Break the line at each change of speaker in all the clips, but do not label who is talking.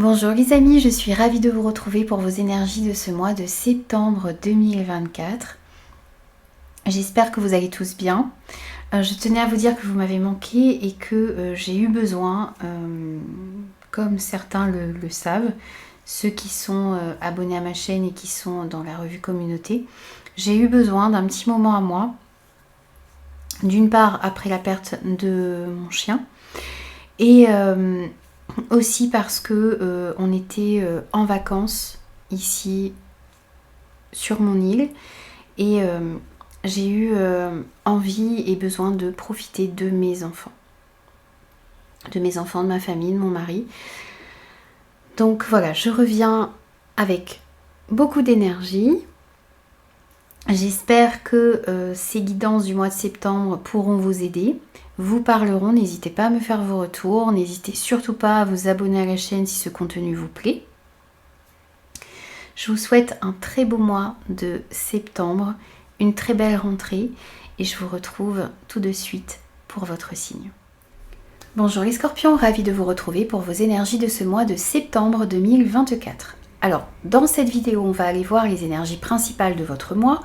Bonjour les amis, je suis ravie de vous retrouver pour vos énergies de ce mois de septembre 2024. J'espère que vous allez tous bien. Je tenais à vous dire que vous m'avez manqué et que j'ai eu besoin, comme certains le savent, ceux qui sont abonnés à ma chaîne et qui sont dans la revue communauté, j'ai eu besoin d'un petit moment à moi. D'une part après la perte de mon chien et aussi parce que on était en vacances ici sur mon île et j'ai eu envie et besoin de profiter de mes enfants, de ma famille, de mon mari. Donc voilà, je reviens avec beaucoup d'énergie. J'espère que ces guidances du mois de septembre pourront vous aider, vous parleront. N'hésitez pas à me faire vos retours, n'hésitez surtout pas à vous abonner à la chaîne si ce contenu vous plaît. Je vous souhaite un très beau mois de septembre, une très belle rentrée et je vous retrouve tout de suite pour votre signe. Bonjour les scorpions, ravie de vous retrouver pour vos énergies de ce mois de septembre 2024. Alors, dans cette vidéo, on va aller voir les énergies principales de votre mois.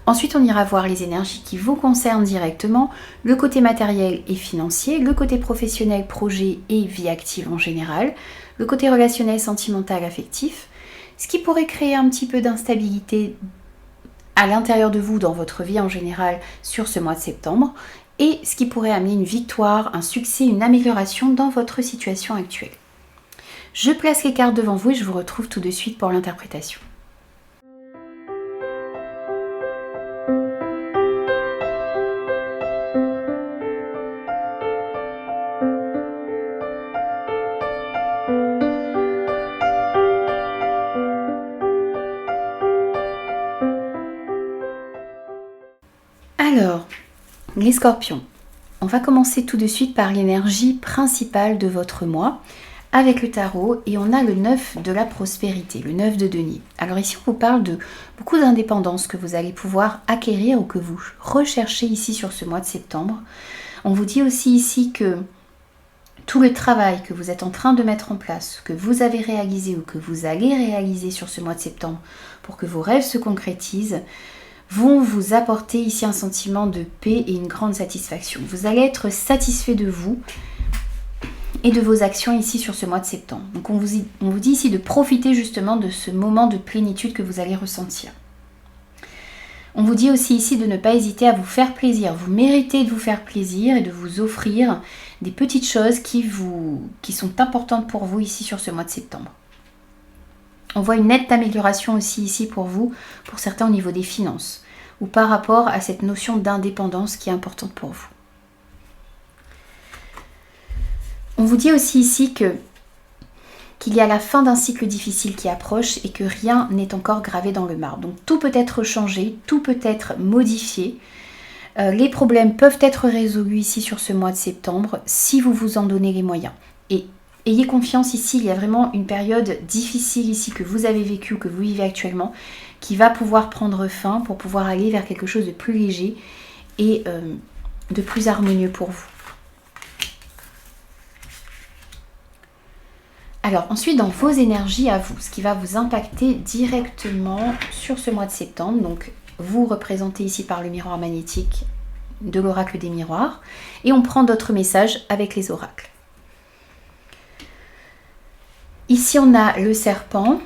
Ensuite, on ira voir les énergies qui vous concernent directement, le côté matériel et financier, le côté professionnel, projet et vie active en général, le côté relationnel, sentimental, affectif, ce qui pourrait créer un petit peu d'instabilité à l'intérieur de vous, dans votre vie en général, sur ce mois de septembre, et ce qui pourrait amener une victoire, un succès, une amélioration dans votre situation actuelle. Je place les cartes devant vous et je vous retrouve tout de suite pour l'interprétation. Alors, les scorpions, on va commencer tout de suite par l'énergie principale de votre mois avec le tarot et on a le 9 de la prospérité, le 9 de denier. Alors ici on vous parle de beaucoup d'indépendance que vous allez pouvoir acquérir ou que vous recherchez ici sur ce mois de septembre. On vous dit aussi ici que tout le travail que vous êtes en train de mettre en place, que vous avez réalisé ou que vous allez réaliser sur ce mois de septembre pour que vos rêves se concrétisent, vont vous apporter ici un sentiment de paix et une grande satisfaction. Vous allez être satisfait de vous et de vos actions ici sur ce mois de septembre. Donc on vous dit ici de profiter justement de ce moment de plénitude que vous allez ressentir. On vous dit aussi ici de ne pas hésiter à vous faire plaisir. Vous méritez de vous faire plaisir et de vous offrir des petites choses qui sont importantes pour vous ici sur ce mois de septembre. On voit une nette amélioration aussi ici pour vous, pour certains au niveau des finances, ou par rapport à cette notion d'indépendance qui est importante pour vous. On vous dit aussi ici qu'il y a la fin d'un cycle difficile qui approche et que rien n'est encore gravé dans le marbre. Donc tout peut être changé, tout peut être modifié. Les problèmes peuvent être résolus ici sur ce mois de septembre si vous vous en donnez les moyens. Et ayez confiance ici, il y a vraiment une période difficile ici que vous avez vécue ou que vous vivez actuellement qui va pouvoir prendre fin pour pouvoir aller vers quelque chose de plus léger et de plus harmonieux pour vous. Alors ensuite dans vos énergies à vous, ce qui va vous impacter directement sur ce mois de septembre, donc vous représentez ici par le miroir magnétique de l'oracle des miroirs et on prend d'autres messages avec les oracles. Ici on a le serpent,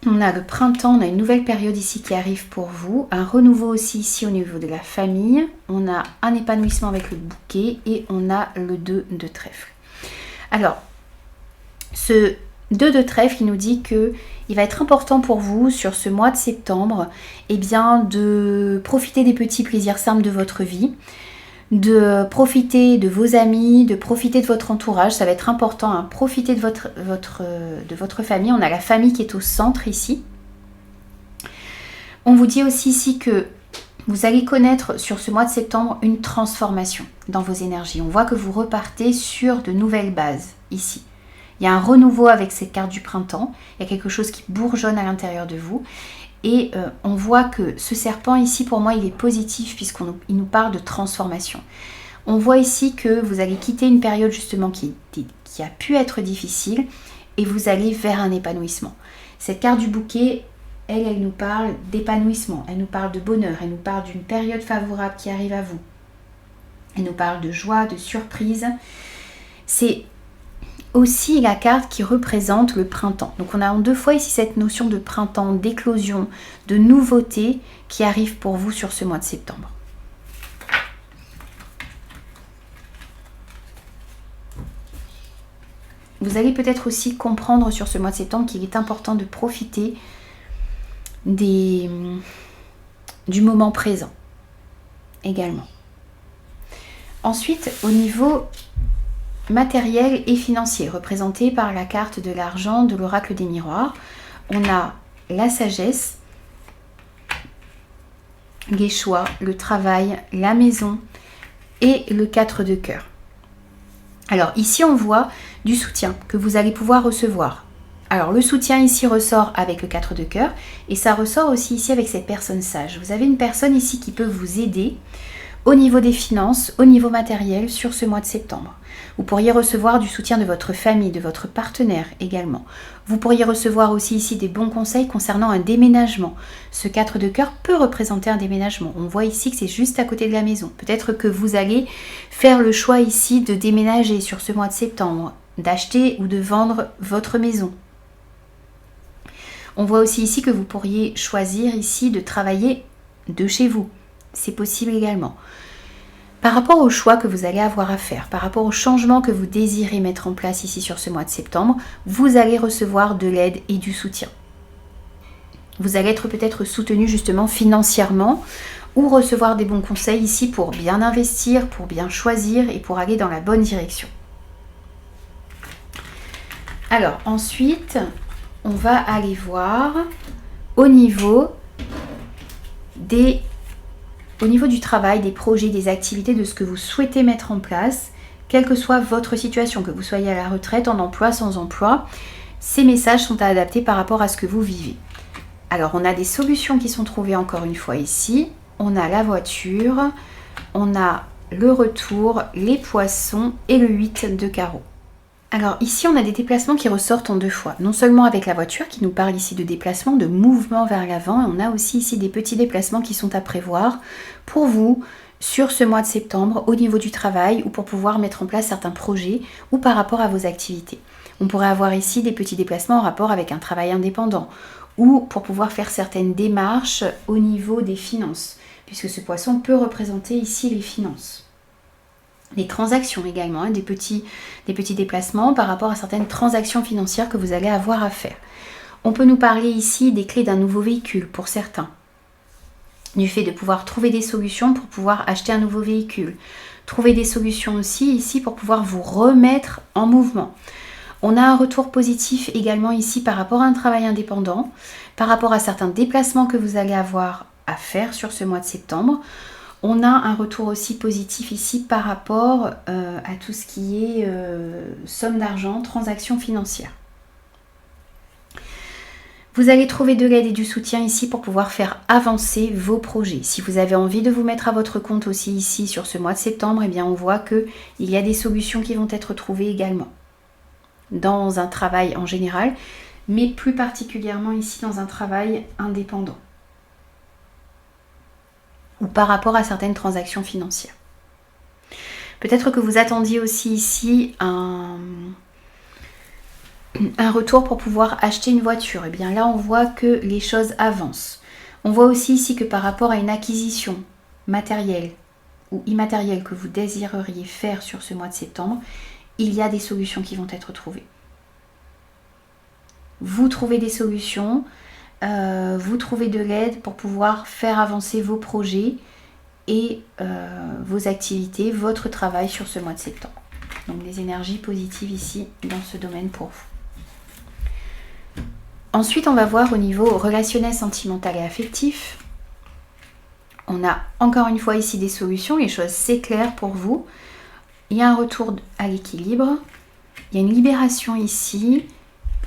on a le printemps, on a une nouvelle période ici qui arrive pour vous, un renouveau aussi ici au niveau de la famille, on a un épanouissement avec le bouquet et on a le 2 de trèfle. Alors, ce 2 de trèfle, il nous dit que il va être important pour vous sur ce mois de septembre de profiter des petits plaisirs simples de votre vie, de profiter de vos amis, de profiter de votre entourage. Ça va être important, hein. Profiter de votre famille. On a la famille qui est au centre ici. On vous dit aussi ici que vous allez connaître sur ce mois de septembre une transformation dans vos énergies. On voit que vous repartez sur de nouvelles bases ici. Il y a un renouveau avec cette carte du printemps. Il y a quelque chose qui bourgeonne à l'intérieur de vous. Et on voit que ce serpent ici, pour moi, il est positif puisqu'il nous parle de transformation. On voit ici que vous allez quitter une période justement qui a pu être difficile et vous allez vers un épanouissement. Cette carte du bouquet, elle nous parle d'épanouissement, elle nous parle de bonheur, elle nous parle d'une période favorable qui arrive à vous. Elle nous parle de joie, de surprise. C'est aussi la carte qui représente le printemps. Donc on a en deux fois ici cette notion de printemps, d'éclosion, de nouveauté qui arrive pour vous sur ce mois de septembre. Vous allez peut-être aussi comprendre sur ce mois de septembre qu'il est important de profiter du moment présent également. Ensuite, au niveau matériel et financier, représenté par la carte de l'argent de l'oracle des miroirs, on a la sagesse, les choix, le travail, la maison et le 4 de cœur. Alors ici on voit du soutien que vous allez pouvoir recevoir. Alors le soutien ici ressort avec le 4 de cœur et ça ressort aussi ici avec cette personne sage. Vous avez une personne ici qui peut vous aider au niveau des finances, au niveau matériel sur ce mois de septembre. Vous pourriez recevoir du soutien de votre famille, de votre partenaire également. Vous pourriez recevoir aussi ici des bons conseils concernant un déménagement. Ce 4 de cœur peut représenter un déménagement. On voit ici que c'est juste à côté de la maison. Peut-être que vous allez faire le choix ici de déménager sur ce mois de septembre, d'acheter ou de vendre votre maison. On voit aussi ici que vous pourriez choisir ici de travailler de chez vous. C'est possible également. Par rapport aux choix que vous allez avoir à faire, par rapport aux changements que vous désirez mettre en place ici sur ce mois de septembre, vous allez recevoir de l'aide et du soutien. Vous allez être peut-être soutenu justement financièrement ou recevoir des bons conseils ici pour bien investir, pour bien choisir et pour aller dans la bonne direction. Alors ensuite, on va aller voir au niveau du travail, des projets, des activités, de ce que vous souhaitez mettre en place, quelle que soit votre situation, que vous soyez à la retraite, en emploi, sans emploi, ces messages sont à adapter par rapport à ce que vous vivez. Alors, on a des solutions qui sont trouvées encore une fois ici. On a la voiture, on a le retour, les poissons et le 8 de carreau. Alors ici, on a des déplacements qui ressortent en deux fois. Non seulement avec la voiture qui nous parle ici de déplacement, de mouvement vers l'avant, on a aussi ici des petits déplacements qui sont à prévoir pour vous sur ce mois de septembre au niveau du travail ou pour pouvoir mettre en place certains projets ou par rapport à vos activités. On pourrait avoir ici des petits déplacements en rapport avec un travail indépendant ou pour pouvoir faire certaines démarches au niveau des finances, puisque ce poisson peut représenter ici les finances. Les transactions également, des petits déplacements par rapport à certaines transactions financières que vous allez avoir à faire. On peut nous parler ici des clés d'un nouveau véhicule pour certains. Du fait de pouvoir trouver des solutions pour pouvoir acheter un nouveau véhicule. Trouver des solutions aussi ici pour pouvoir vous remettre en mouvement. On a un retour positif également ici par rapport à un travail indépendant, par rapport à certains déplacements que vous allez avoir à faire sur ce mois de septembre. On a un retour aussi positif ici par rapport à tout ce qui est somme d'argent, transactions financières. Vous allez trouver de l'aide et du soutien ici pour pouvoir faire avancer vos projets. Si vous avez envie de vous mettre à votre compte aussi ici sur ce mois de septembre, eh bien on voit qu'il y a des solutions qui vont être trouvées également. Dans un travail en général, mais plus particulièrement ici dans un travail indépendant. Ou par rapport à certaines transactions financières. Peut-être que vous attendiez aussi ici un retour pour pouvoir acheter une voiture. Et bien là, on voit que les choses avancent. On voit aussi ici que par rapport à une acquisition matérielle ou immatérielle que vous désireriez faire sur ce mois de septembre, il y a des solutions qui vont être trouvées. Vous trouvez des solutions, vous trouvez de l'aide pour pouvoir faire avancer vos projets et vos activités, votre travail sur ce mois de septembre. Donc des énergies positives ici dans ce domaine pour vous. Ensuite, on va voir au niveau relationnel, sentimental et affectif. On a encore une fois ici des solutions, les choses s'éclairent pour vous. Il y a un retour à l'équilibre, il y a une libération ici,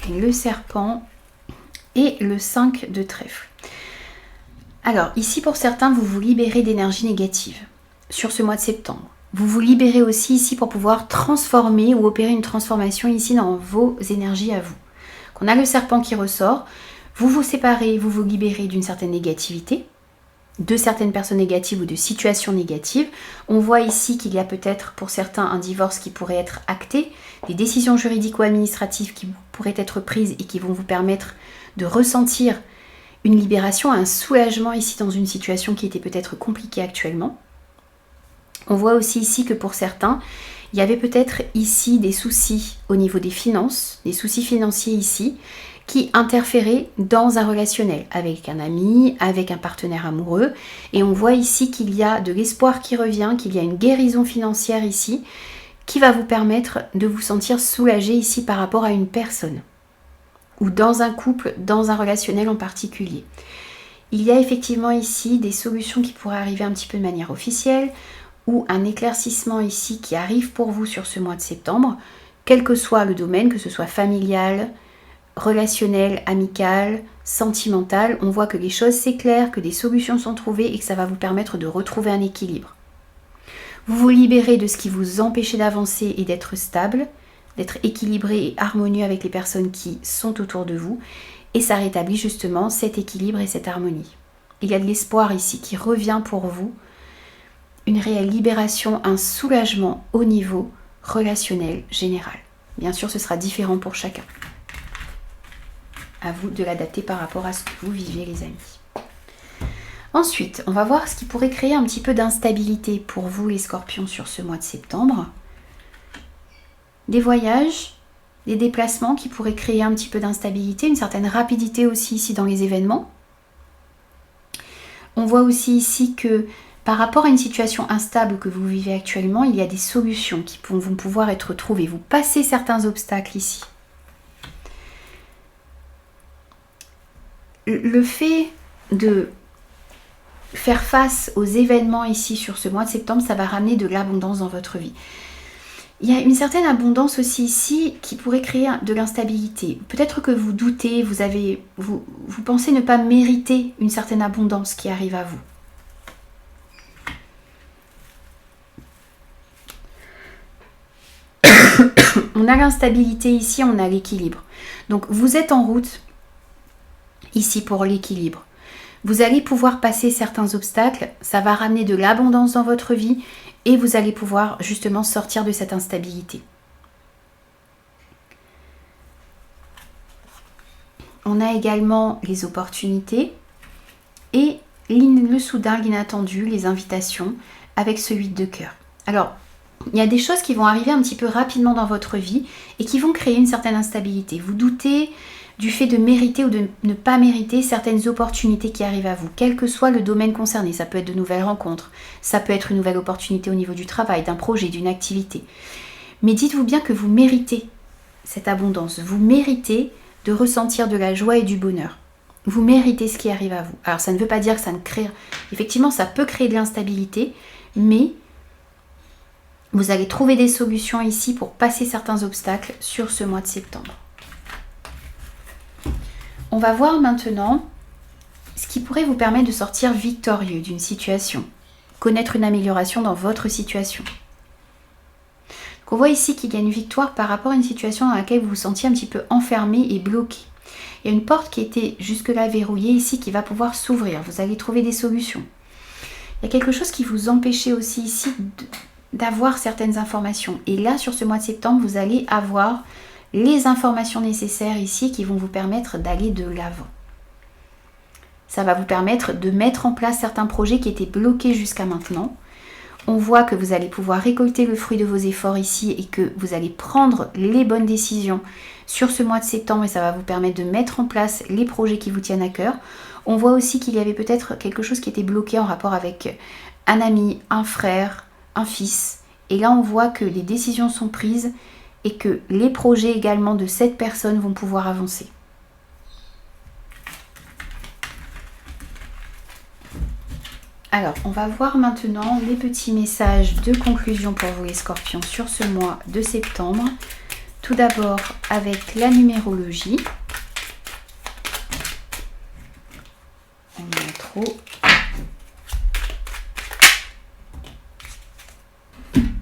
le serpent et le 5 de trèfle. Alors ici pour certains, vous vous libérez d'énergie négative sur ce mois de septembre. Vous vous libérez aussi ici pour pouvoir transformer ou opérer une transformation ici dans vos énergies à vous. On a le serpent qui ressort. Vous vous séparez, vous vous libérez d'une certaine négativité, de certaines personnes négatives ou de situations négatives. On voit ici qu'il y a peut-être pour certains un divorce qui pourrait être acté, des décisions juridiques ou administratives qui pourraient être prises et qui vont vous permettre de ressentir une libération, un soulagement ici dans une situation qui était peut-être compliquée actuellement. On voit aussi ici que pour certains, il y avait peut-être ici des soucis au niveau des finances, des soucis financiers ici, qui interféraient dans un relationnel avec un ami, avec un partenaire amoureux. Et on voit ici qu'il y a de l'espoir qui revient, qu'il y a une guérison financière ici, qui va vous permettre de vous sentir soulagé ici par rapport à une personne, ou dans un couple, dans un relationnel en particulier. Il y a effectivement ici des solutions qui pourraient arriver un petit peu de manière officielle, ou un éclaircissement ici qui arrive pour vous sur ce mois de septembre, quel que soit le domaine, que ce soit familial, relationnel, amical, sentimental. On voit que les choses s'éclairent, que des solutions sont trouvées et que ça va vous permettre de retrouver un équilibre. Vous vous libérez de ce qui vous empêchait d'avancer et d'être stable, d'être équilibré et harmonieux avec les personnes qui sont autour de vous, et ça rétablit justement cet équilibre et cette harmonie. Il y a de l'espoir ici qui revient pour vous, une réelle libération, un soulagement au niveau relationnel général. Bien sûr, ce sera différent pour chacun. À vous de l'adapter par rapport à ce que vous vivez, les amis. Ensuite, on va voir ce qui pourrait créer un petit peu d'instabilité pour vous, les scorpions, sur ce mois de septembre. Des voyages, des déplacements qui pourraient créer un petit peu d'instabilité, une certaine rapidité aussi ici dans les événements. On voit aussi ici que par rapport à une situation instable que vous vivez actuellement, il y a des solutions qui vont pouvoir être trouvées. Vous passez certains obstacles ici. Le fait de faire face aux événements ici sur ce mois de septembre, ça va ramener de l'abondance dans votre vie. Il y a une certaine abondance aussi ici qui pourrait créer de l'instabilité. Peut-être que vous doutez, vous pensez ne pas mériter une certaine abondance qui arrive à vous. On a l'instabilité ici, on a l'équilibre. Donc vous êtes en route ici pour l'équilibre. Vous allez pouvoir passer certains obstacles, ça va ramener de l'abondance dans votre vie et vous allez pouvoir justement sortir de cette instabilité. On a également les opportunités et le soudain, l'inattendu, les invitations avec ce 8 de cœur. Alors, il y a des choses qui vont arriver un petit peu rapidement dans votre vie et qui vont créer une certaine instabilité. Vous doutez du fait de mériter ou de ne pas mériter certaines opportunités qui arrivent à vous, quel que soit le domaine concerné. Ça peut être de nouvelles rencontres, ça peut être une nouvelle opportunité au niveau du travail, d'un projet, d'une activité. Mais dites-vous bien que vous méritez cette abondance, vous méritez de ressentir de la joie et du bonheur. Vous méritez ce qui arrive à vous. Alors ça ne veut pas dire que ça ne crée... Effectivement, ça peut créer de l'instabilité, mais vous allez trouver des solutions ici pour passer certains obstacles sur ce mois de septembre. On va voir maintenant ce qui pourrait vous permettre de sortir victorieux d'une situation, connaître une amélioration dans votre situation. Donc on voit ici qu'il y a une victoire par rapport à une situation dans laquelle vous vous sentiez un petit peu enfermé et bloqué. Il y a une porte qui était jusque-là verrouillée ici qui va pouvoir s'ouvrir. Vous allez trouver des solutions. Il y a quelque chose qui vous empêchait aussi ici d'avoir certaines informations. Et là, sur ce mois de septembre, vous allez avoir les informations nécessaires ici qui vont vous permettre d'aller de l'avant. Ça va vous permettre de mettre en place certains projets qui étaient bloqués jusqu'à maintenant. On voit que vous allez pouvoir récolter le fruit de vos efforts ici et que vous allez prendre les bonnes décisions sur ce mois de septembre et ça va vous permettre de mettre en place les projets qui vous tiennent à cœur. On voit aussi qu'il y avait peut-être quelque chose qui était bloqué en rapport avec un ami, un frère, un fils. Et là, on voit que les décisions sont prises et que les projets également de cette personne vont pouvoir avancer. Alors, on va voir maintenant les petits messages de conclusion pour vous les scorpions sur ce mois de septembre. Tout d'abord avec la numérologie. On a trop.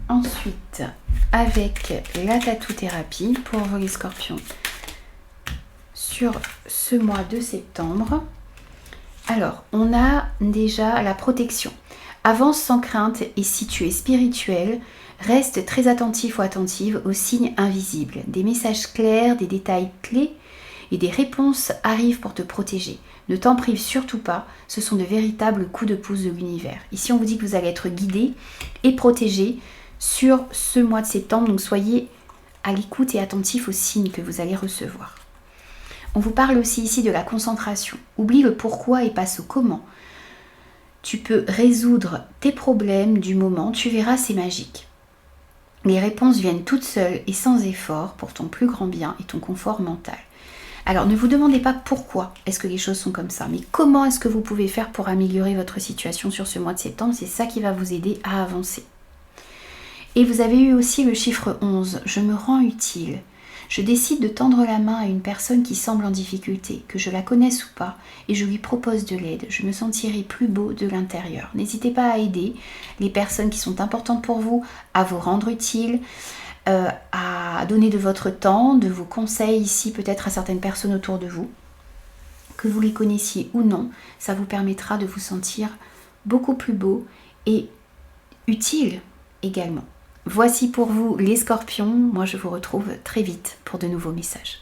Ensuite, avec la tatou-thérapie pour vous les scorpions sur ce mois de septembre. Alors, on a déjà la protection. Avance sans crainte et si tu es spirituel, reste très attentif ou attentive aux signes invisibles. Des messages clairs, des détails clés et des réponses arrivent pour te protéger. Ne t'en prive surtout pas, ce sont de véritables coups de pouce de l'univers. Ici, on vous dit que vous allez être guidé et protégé sur ce mois de septembre, donc soyez à l'écoute et attentif aux signes que vous allez recevoir. On vous parle aussi ici de la concentration. Oublie le pourquoi et passe au comment. Tu peux résoudre tes problèmes du moment, tu verras, c'est magique. Les réponses viennent toutes seules et sans effort pour ton plus grand bien et ton confort mental. Alors ne vous demandez pas pourquoi est-ce que les choses sont comme ça, mais comment est-ce que vous pouvez faire pour améliorer votre situation sur ce mois de septembre. C'est ça qui va vous aider à avancer. Et vous avez eu aussi le chiffre 11, je me rends utile. Je décide de tendre la main à une personne qui semble en difficulté, que je la connaisse ou pas, et je lui propose de l'aide. Je me sentirai plus beau de l'intérieur. N'hésitez pas à aider les personnes qui sont importantes pour vous, à vous rendre utile, à donner de votre temps, de vos conseils ici peut-être à certaines personnes autour de vous. Que vous les connaissiez ou non, ça vous permettra de vous sentir beaucoup plus beau et utile également. Voici pour vous les scorpions, moi je vous retrouve très vite pour de nouveaux messages.